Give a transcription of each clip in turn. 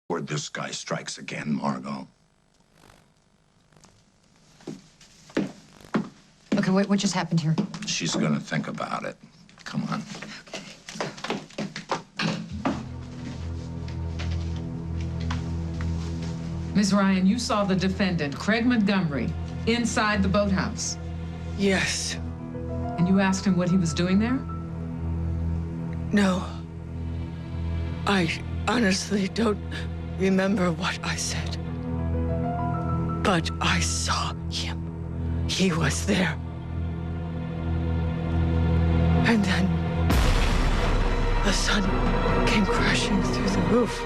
Or this guy strikes again, Margot. Okay, wait, what just happened here? She's gonna think about it. Come on. Okay. Ms. Ryan, you saw the defendant, Craig Montgomery, inside the boathouse. Yes. And you asked him what he was doing there? No. I honestly don't remember what I said. But I saw him. He was there. And then the sun came crashing through the roof.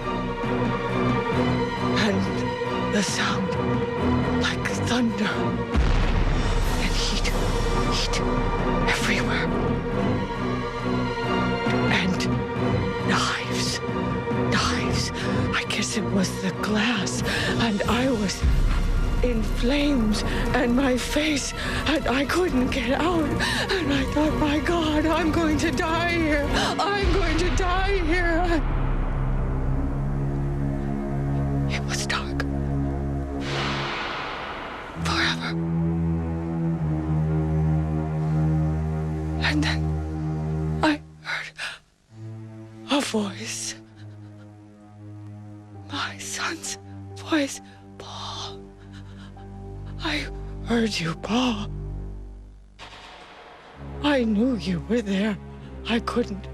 And the sound like thunder. And heat everywhere. And knives. I guess it was the glass. And I was in flames, and my face, and I couldn't get out. And I thought, my God, I'm going to die here. I'm going to die here. It was dark. Forever. And then I heard a voice. My son's voice. Paul. I heard you, Paul. I knew you were there. I couldn't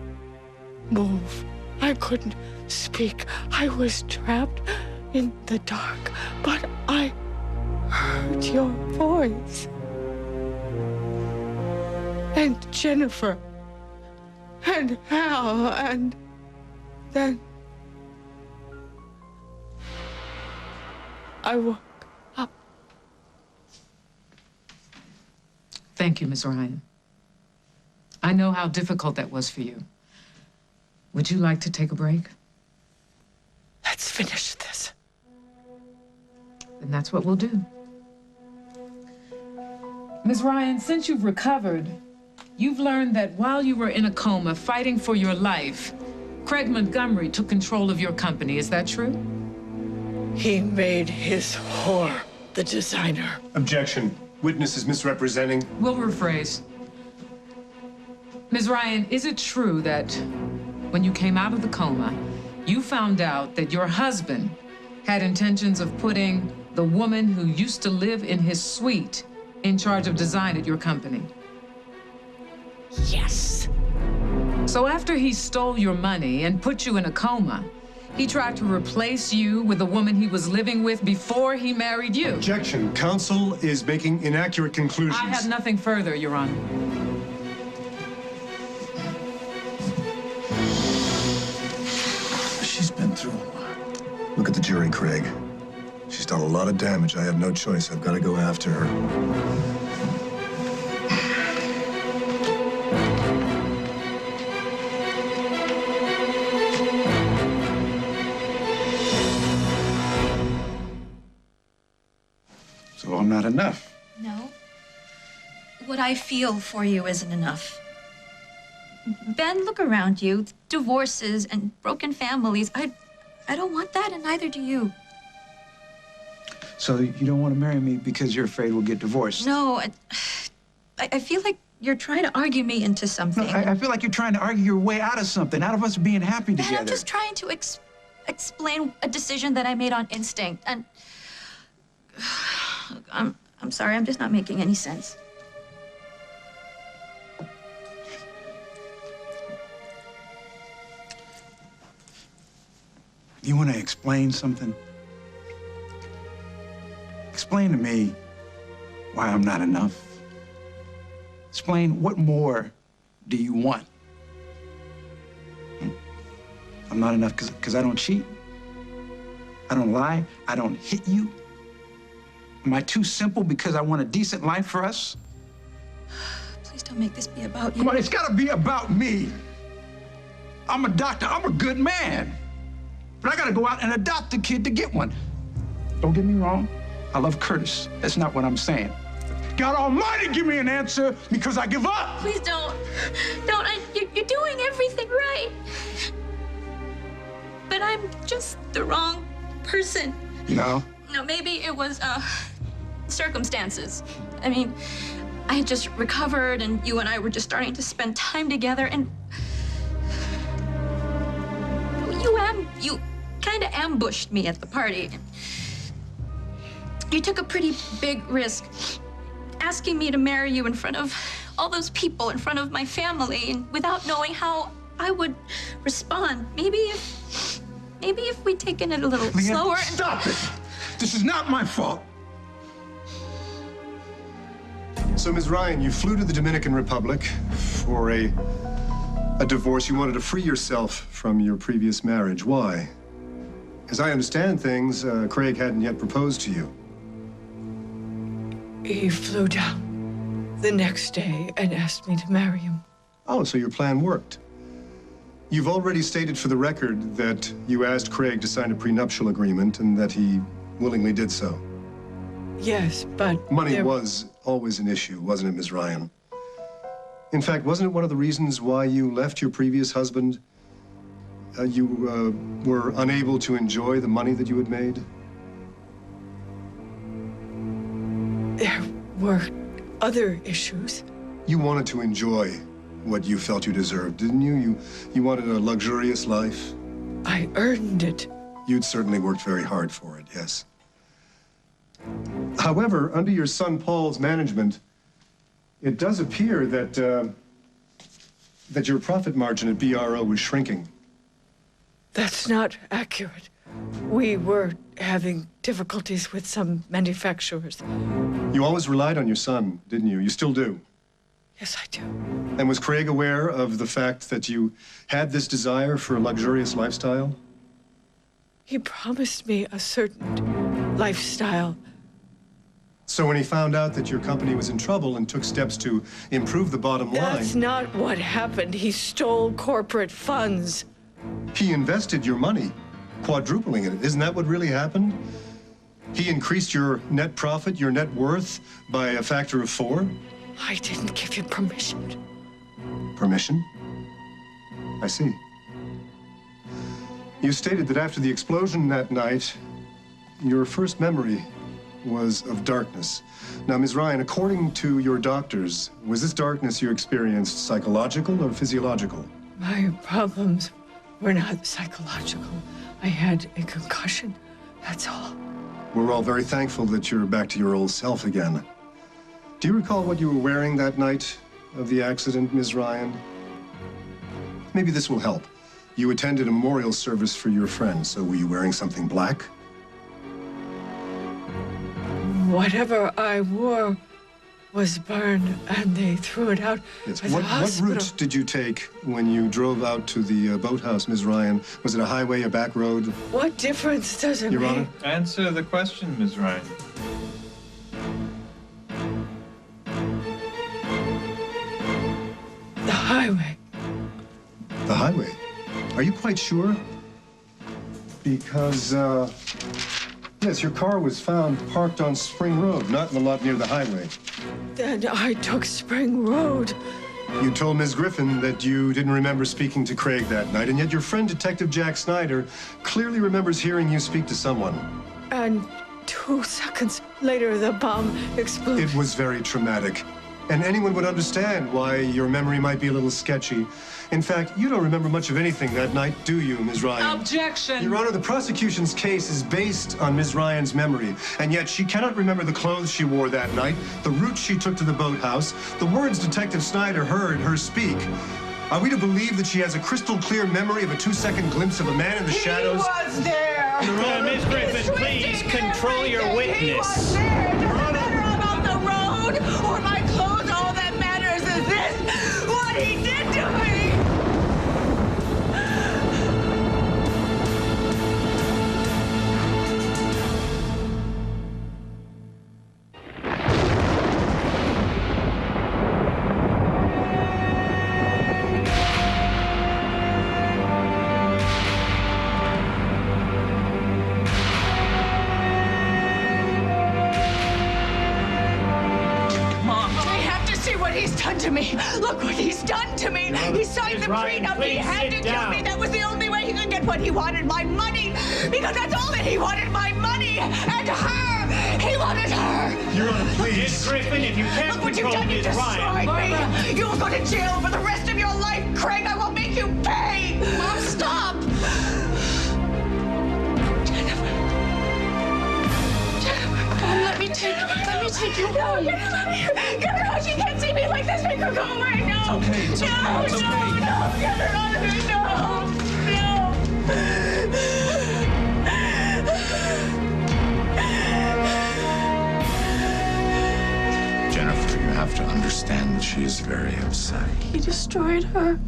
move. I couldn't speak. I was trapped in the dark, but I heard your voice. And Jennifer. And Hal. And then I woke up. Thank you, Ms. Ryan. I know how difficult that was for you. Would you like to take a break? Let's finish this. Then that's what we'll do. Ms. Ryan, since you've recovered, you've learned that while you were in a coma fighting for your life, Craig Montgomery took control of your company. Is that true? He made his whore the designer. Objection. Witness is misrepresenting. We'll rephrase. Ms. Ryan, is it true that when you came out of the coma, you found out that your husband had intentions of putting the woman who used to live in his suite in charge of design at your company? Yes. So after he stole your money and put you in a coma, he tried to replace you with the woman he was living with before he married you. Objection. Counsel is making inaccurate conclusions. I have nothing further, Your Honor. She's been through a lot. Look at the jury, Craig. She's done a lot of damage. I have no choice. I've got to go after her. So I'm not enough. No. What I feel for you isn't enough. Ben, look around you. Divorces and broken families. I don't want that, and neither do you. So you don't want to marry me because you're afraid we'll get divorced? No, I feel like you're trying to argue me into something. No, I feel like you're trying to argue your way out of something, out of us being happy Ben, together. I'm just trying to explain a decision that I made on instinct, and I'm sorry, I'm just not making any sense. You want to explain something? Explain to me why I'm not enough. Explain what more do you want? I'm not enough because I don't cheat. I don't lie. I don't hit you. Am I too simple because I want a decent life for us? Please don't make this be about you. Come on, it's got to be about me. I'm a doctor. I'm a good man. But I got to go out and adopt a kid to get one. Don't get me wrong. I love Curtis. That's not what I'm saying. God Almighty, give me an answer because I give up. Please don't. Don't. You're doing everything right. But I'm just the wrong person. No? No, maybe it was, circumstances. I mean, I had just recovered, and you and I were just starting to spend time together, and you kind of ambushed me at the party. You took a pretty big risk, asking me to marry you in front of all those people, in front of my family, and without knowing how I would respond. Maybe if we'd taken it a little Leanne, slower. stop it! This is not my fault. So, Ms. Ryan, you flew to the Dominican Republic for a divorce. You wanted to free yourself from your previous marriage. Why? As I understand things, Craig hadn't yet proposed to you. He flew down the next day and asked me to marry him. Oh, so your plan worked. You've already stated for the record that you asked Craig to sign a prenuptial agreement and that he willingly did so. Yes, but Money was always an issue, wasn't it, Ms. Ryan? In fact, wasn't it one of the reasons why you left your previous husband? You were unable to enjoy the money that you had made? There were other issues. You wanted to enjoy what you felt you deserved, didn't you? You wanted a luxurious life? I earned it. You'd certainly worked very hard for it, yes. However, under your son Paul's management, it does appear that that your profit margin at BRO was shrinking. That's not accurate. We were having difficulties with some manufacturers. You always relied on your son, didn't you? You still do. Yes, I do. And was Craig aware of the fact that you had this desire for a luxurious lifestyle? He promised me a certain lifestyle. So when he found out that your company was in trouble and took steps to improve the bottom line, That's not what happened. He stole corporate funds. he invested your money, quadrupling it. Isn't that what really happened? He increased your net profit, your net worth, by a factor of 4? I didn't give you permission. Permission? I see. You stated that after the explosion that night, your first memory was of darkness. Now, Ms. Ryan, according to your doctors, was this darkness you experienced psychological or physiological? My problems were not psychological. I had a concussion, that's all. We're all very thankful that you're back to your old self again. Do you recall what you were wearing that night of the accident, Ms. Ryan? Maybe this will help. You attended a memorial service for your friend, so were you wearing something black? Whatever I wore was burned, and they threw it out Yes. at the What hospital. route did you take when you drove out to the boathouse, Ms. Ryan? Was it a highway, a back road? What difference does it Your make? Honor? Answer the question, Ms. Ryan. The highway. The highway. Are you quite sure? Because, yes, your car was found parked on Spring Road, not in the lot near the highway. Then I took Spring Road. You told Ms. Griffin that you didn't remember speaking to Craig that night, and yet your friend, Detective Jack Snyder, clearly remembers hearing you speak to someone. And 2 seconds later, the bomb exploded. It was very traumatic, and anyone would understand why your memory might be a little sketchy. In fact, you don't remember much of anything that night, do you, Ms. Ryan? Objection! Your Honor, the prosecution's case is based on Ms. Ryan's memory, and yet she cannot remember the clothes she wore that night, the route she took to the boathouse, the words Detective Snyder heard her speak. Are we to believe that she has a crystal clear memory of a 2-second glimpse of a man in the shadows? was there! Miss Griffin, please control your witness. It doesn't matter about the road or my clothes. All that matters is this, what he did to me! done to me. Look what he's done to me. He signed the Ryan, prenup. He please had to sit kill down. me. That was the only way he could get what he wanted, my money. Because that's all that he wanted, my money. And her. He wanted her. Your Honor, Miss please. Griffin, if you can't Look what you've control done. You Miss destroyed Ryan. me. You will go to jail for the rest of your life, Craig. I will make you pay. Mom, stop. Let me take you home. Get her out of here. Get her out. She can't see me like this. Make her go right now. It's okay. It's okay. No, It's okay. no. Get her out of here. Jennifer, you have to understand that she is very upset. He destroyed her.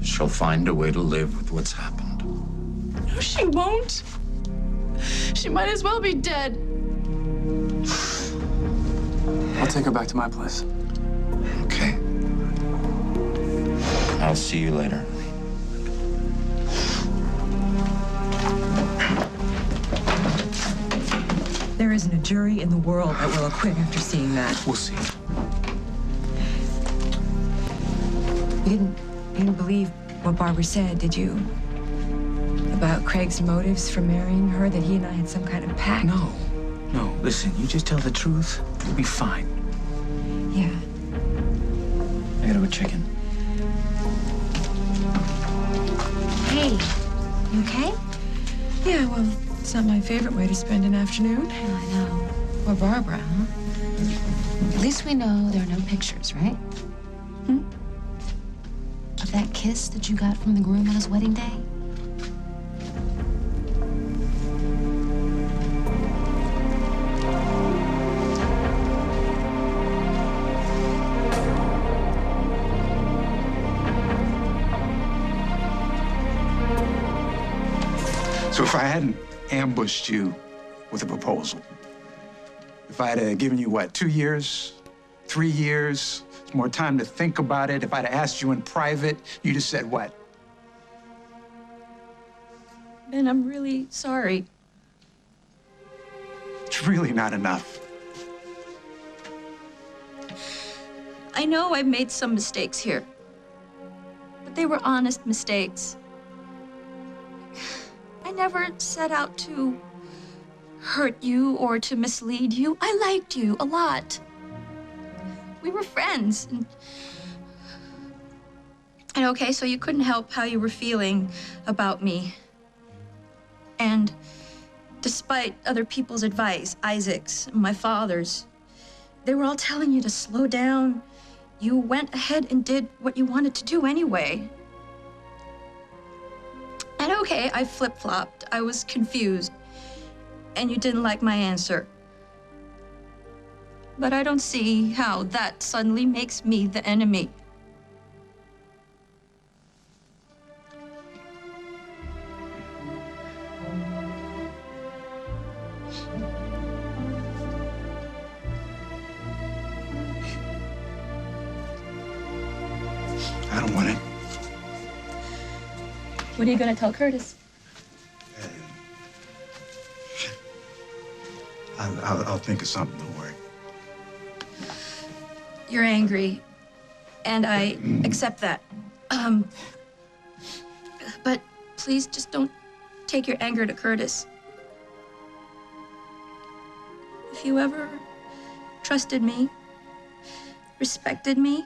She'll find a way to live with what's happened. No, she won't. She might as well be dead. I'll take her back to my place. Okay. I'll see you later. There isn't a jury in the world that will acquit after seeing that. We'll see. You didn't believe what Barbara said, did you? About Craig's motives for marrying her, that he and I had some kind of pact? No. Listen, you just tell the truth. You'll be fine. Yeah. I gotta go check in. Hey, you okay? Yeah, well, it's not my favorite way to spend an afternoon. Oh, I know. Or Barbara, huh? At least we know there are no pictures, right? Of that kiss that you got from the groom on his wedding day? So if I hadn't ambushed you with a proposal, if I had given you, what, 2 years, 3 years, more time to think about it, if I'd asked you in private, you'd have said what? Ben, I'm really sorry. It's really not enough. I know I've made some mistakes here, but they were honest mistakes. I never set out to hurt you or to mislead you. I liked you a lot. We were friends. And okay, so you couldn't help how you were feeling about me. And despite other people's advice, Isaac's, my father's, they were all telling you to slow down. You went ahead and did what you wanted to do anyway. And okay, I flip-flopped. I was confused. And you didn't like my answer. But I don't see how that suddenly makes me the enemy. I don't want it. What are you gonna tell Curtis? I'll think of something, don't worry. You're angry, and I accept that. But please just don't take your anger to Curtis. If you ever trusted me, respected me,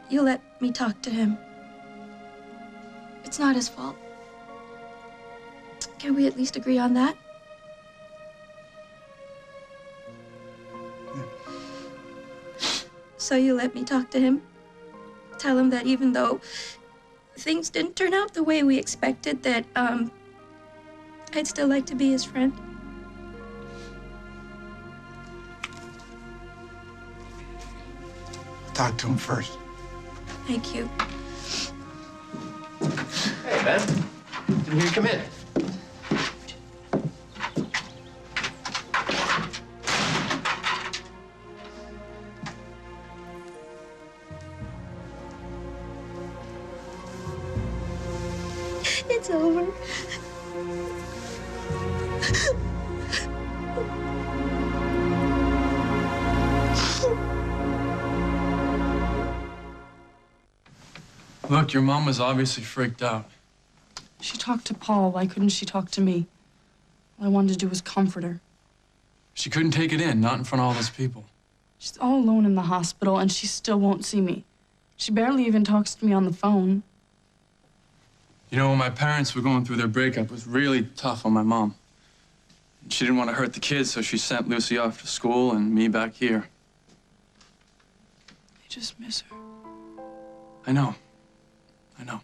you let me talk to him. It's not his fault. Can we at least agree on that? So you let me talk to him? Tell him that even though things didn't turn out the way we expected, that, I'd still like to be his friend? Talk to him first. Thank you. Hey, Ben. Didn't hear you come in. It's over. Look, your mom was obviously freaked out. She talked to Paul. Why couldn't she talk to me? All I wanted to do was comfort her. She couldn't take it in, not in front of all those people. She's all alone in the hospital, and she still won't see me. She barely even talks to me on the phone. You know, when my parents were going through their breakup, it was really tough on my mom. She didn't want to hurt the kids, so she sent Lucy off to school and me back here. I just miss her. I know. I know.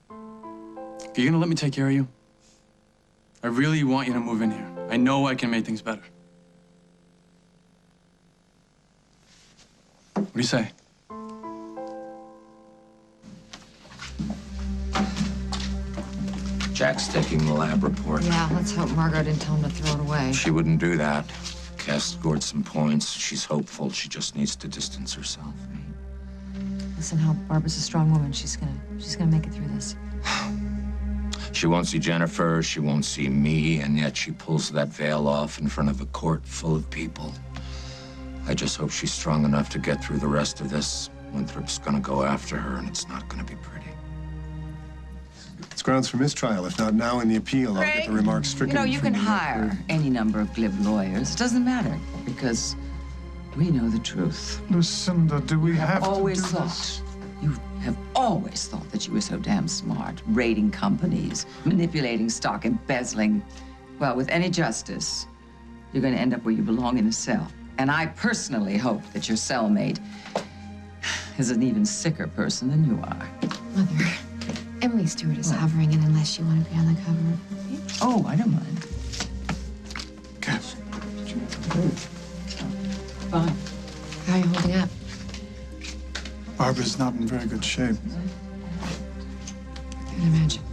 Are you gonna let me take care of you? I really want you to move in here. I know I can make things better. What do you say? Jack's taking the lab report. Yeah, let's hope Margot didn't tell him to throw it away. She wouldn't do that. Cass scored some points. She's hopeful. She just needs to distance herself. Listen, Hal, Barbara's a strong woman. She's gonna make it through this. She won't see Jennifer, she won't see me, and yet she pulls that veil off in front of a court full of people. I just hope she's strong enough to get through the rest of this. Winthrop's gonna go after her, and it's not gonna be pretty. It's grounds for mistrial. If not now in the appeal, I'll get the remarks stricken. You know, you from can the hire record. any number of glib lawyers. It doesn't matter, because we know the truth. Lucinda, do we have to always do thought. this? You have always thought that you were so damn smart, raiding companies, manipulating stock, embezzling. Well, with any justice, you're going to end up where you belong in a cell. And I personally hope that your cellmate is an even sicker person than you are. Mother, Emily Stewart is hovering in unless you want to be on the cover. Oh, I don't mind. Okay. Fine. How are you holding up? Barbara's not in very good shape. I can imagine.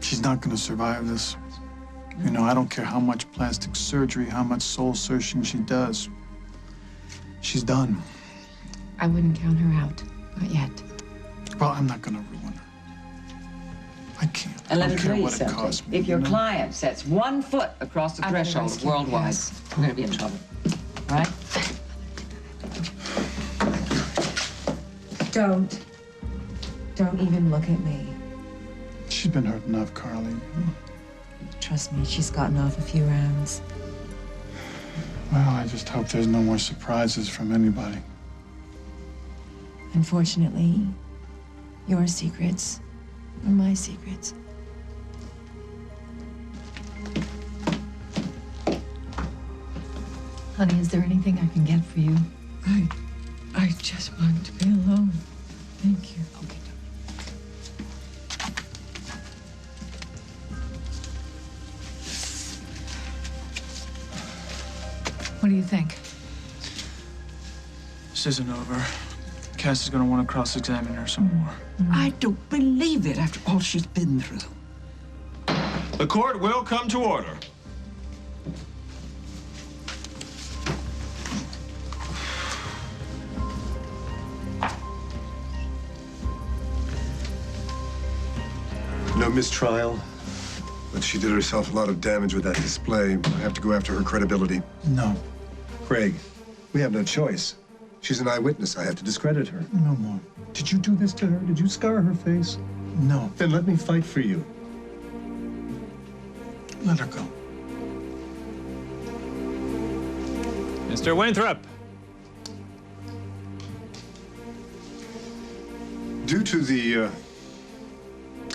She's not going to survive this. You know, I don't care how much plastic surgery, how much soul searching she does. She's done. I wouldn't count her out. Not yet. Well, I'm not going to ruin her. I can't. And let I me don't tell care you what it something. costs me. If your you know? client sets 1 foot across the I'm gonna threshold of rescue her, worldwide, yes. we're going to be in trouble. Right? Don't even look at me. She's been hurt enough, Carly. Trust me, she's gotten off a few rounds. Well, I just hope there's no more surprises from anybody. Unfortunately, your secrets are my secrets. Honey, is there anything I can get for you? I just want to be alone. Thank you. Okay. What do you think? This isn't over. Cass is gonna want to cross-examine her some more. I don't believe it after all she's been through. The court will come to order. No mistrial, but she did herself a lot of damage with that display. I have to go after her credibility. No. Craig, we have no choice. She's an eyewitness. I have to discredit her. No more. Did you do this to her? Did you scar her face? No. Then let me fight for you. Let her go. Mr. Winthrop. Due to the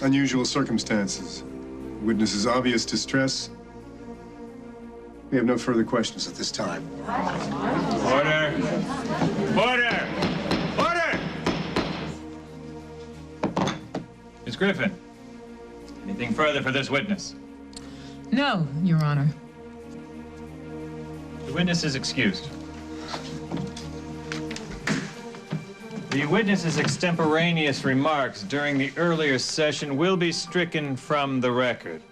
unusual circumstances, witness's obvious distress, we have no further questions at this time. Order. Order. Order. Miss Griffin, anything further for this witness? No, Your Honor. The witness is excused. The witness's extemporaneous remarks during the earlier session will be stricken from the record.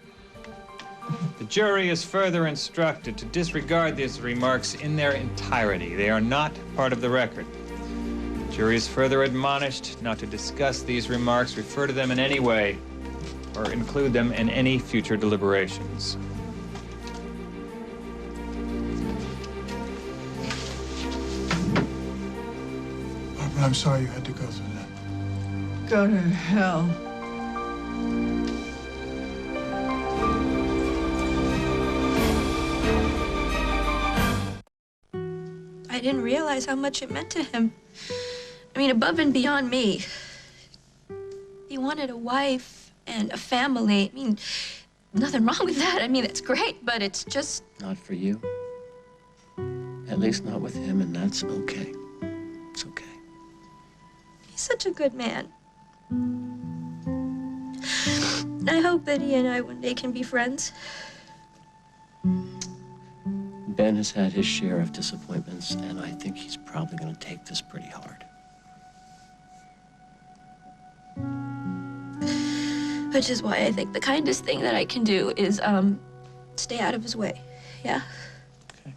The jury is further instructed to disregard these remarks in their entirety. They are not part of the record. The jury is further admonished not to discuss these remarks, refer to them in any way, or include them in any future deliberations. Barbara. And I'm sorry you had to go through that. Go to hell. I didn't realize how much it meant to him. I mean, above and beyond me. He wanted a wife and a family. I mean, nothing wrong with that. I mean, that's great, but it's just... Not for you. At least not with him, and that's okay. It's okay. He's such a good man. I hope that he and I one day can be friends. Ben has had his share of disappointments, and I think he's probably going to take this pretty hard. Which is why I think the kindest thing that I can do is, stay out of his way. Yeah? Okay.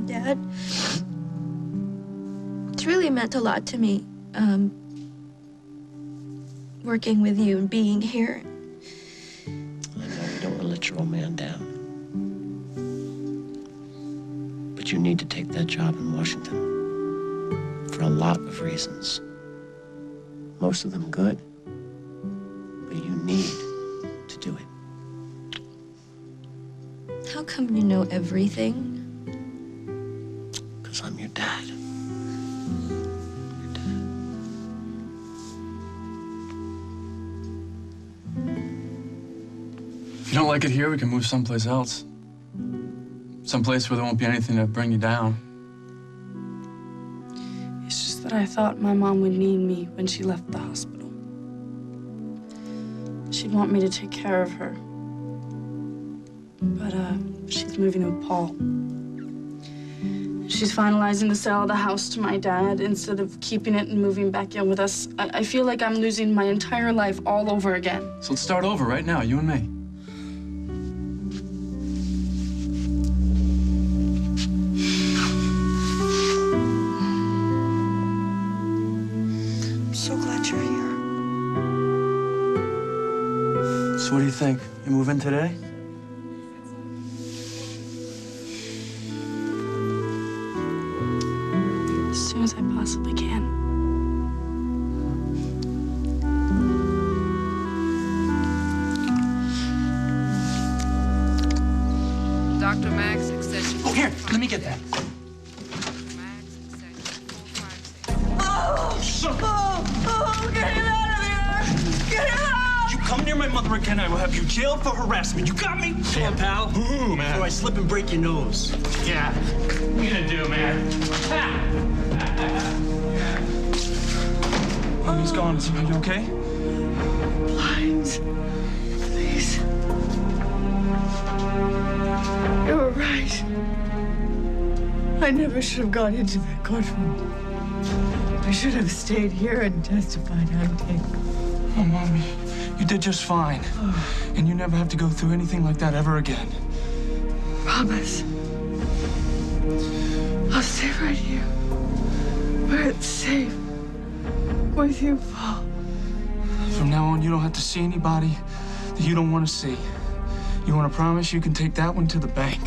Dad, it's really meant a lot to me, working with you and being here. I know you don't want to let your old man down. But you need to take that job in Washington for a lot of reasons. Most of them good, but you need to do it. How come you know everything? Because I'm your dad. If you don't like it here, we can move someplace else. Someplace where there won't be anything to bring you down. It's just that I thought my mom would need me when she left the hospital. She'd want me to take care of her. But, she's moving with Paul. She's finalizing the sale of the house to my dad instead of keeping it and moving back in with us. I feel like I'm losing my entire life all over again. So let's start over right now, you and me. I'm so glad you're here. So what do you think? You move in today? As soon as I possibly can. Dr. Max, extension. Oh, here, let me get that. Get him out of there! Get him out! You come near my mother again, I will have you jailed for harassment. You got me? Come on, pal. Ooh, man. Before I slip and break your nose. Yeah. What you gonna do, man? Oh, he's gone. Are you okay? Blinds. Please. You were right. I never should have gone into that courtroom. I should have stayed here and testified on tape. Oh, Mommy, you did just fine. And you never have to go through anything like that ever again. Promise. I'll stay right here. Where it's safe. With you, Paul. From now on, you don't have to see anybody that you don't want to see. You want to promise you can take that one to the bank?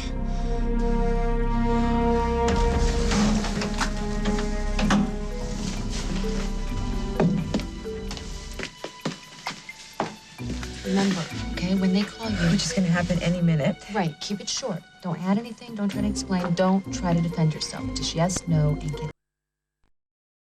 Remember, okay, when they call you... Which is gonna happen any minute. Right, keep it short. Don't add anything, don't try to explain, don't try to defend yourself. Just yes, no, and get